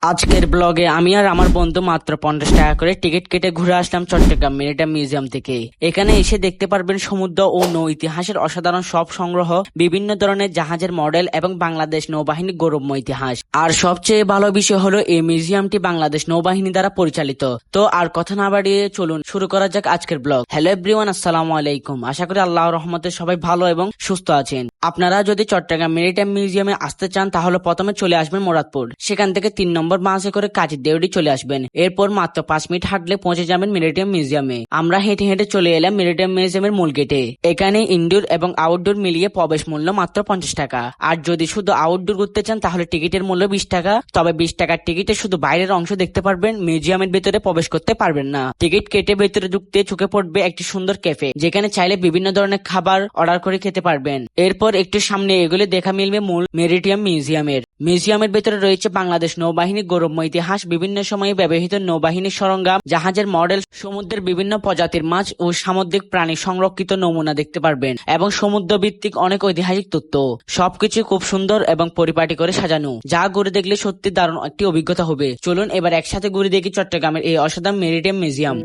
আজকের ব্লগে আমি আর আমার বন্ধু মাত্র 50 টাকা করে টিকিট কেটে ঘুরে আসলাম চট্টগ্রাম মেরিটাইম মিউজিয়াম থেকে। এখানে এসে দেখতে পারবেন সমুদ্র ও নৌ ইতিহাসের অসাধারণ সব সংগ্রহ, বিভিন্ন ধরনের জাহাজের মডেল এবং বাংলাদেশ নৌবাহিনীর গৌরবময় ইতিহাস। আর সবচেয়ে ভালো বিষয় হলো এই মিউজিয়ামটি বাংলাদেশ নৌবাহিনী দ্বারা পরিচালিত। তো আর কথা না বাড়িয়ে চলুন শুরু করা যাক আজকের ব্লগ। হ্যালো এভরিওয়ান, আসসালামু আলাইকুম। আশা করি আল্লাহর রহমতে সবাই ভালো এবং সুস্থ আছেন। আপনারা যদি চট্টগ্রাম মেরিটাইম মিউজিয়ামে আসতে চান তাহলে প্রথমে চলে আসবেন মুরাদপুর, সেখান থেকে 3 নম্বর বাসে করে কাজী দেউড়ি চলে আসবেন। এরপর মাত্র 5 মিনিট হাঁটলে পৌঁছে যাবেন মেরিটাইম মিউজিয়ামে। আমরা হেঁটে হেঁটে চলে এলাম মেরিটাইম মিউজিয়ামের মূল গেটে। এখানে ইনডোর এবং আউটডোর মিলিয়ে প্রবেশ মূল্য মাত্র 50 টাকা। আর যদি শুধু আউটডোর ঘুরতে চান তাহলে টিকিটের মূল্য 20 টাকা। তবে 20 টাকার টিকিটে শুধু বাইরের অংশ দেখতে পারবেন, মিউজিয়ামের ভেতরে প্রবেশ করতে পারবেন না। টিকিট কেটে ভেতরে ঢুকতে চোখে পড়বে একটি সুন্দর ক্যাফে, যেখানে চাইলে বিভিন্ন ধরনের খাবার অর্ডার করে খেতে পারবেন। এরপর একটু সামনে এগুলো দেখা মিলবে মূল মেরিটাইম মিউজিয়ামের। মিউজিয়ামের ভেতরে রয়েছে বাংলাদেশ নৌবাহিনীর গৌরবময় ইতিহাস, বিভিন্ন সময়ে ব্যবহৃত নৌবাহিনীর সরঞ্জাম, জাহাজের মডেল, সমুদ্রের বিভিন্ন প্রজাতির মাছ ও সামুদ্রিক প্রাণী সংরক্ষিত নমুনা দেখতে পারবেন এবং সমুদ্র ভিত্তিক অনেক ঐতিহাসিক তথ্য। সবকিছু খুব সুন্দর এবং পরিপাটি করে সাজানো, যা ঘুরে দেখলে সত্যি দারুণ একটি অভিজ্ঞতা হবে। চলুন এবার একসাথে ঘুরে দেখি চট্টগ্রামের এই অসাধারণ মেরিটাইম মিউজিয়াম।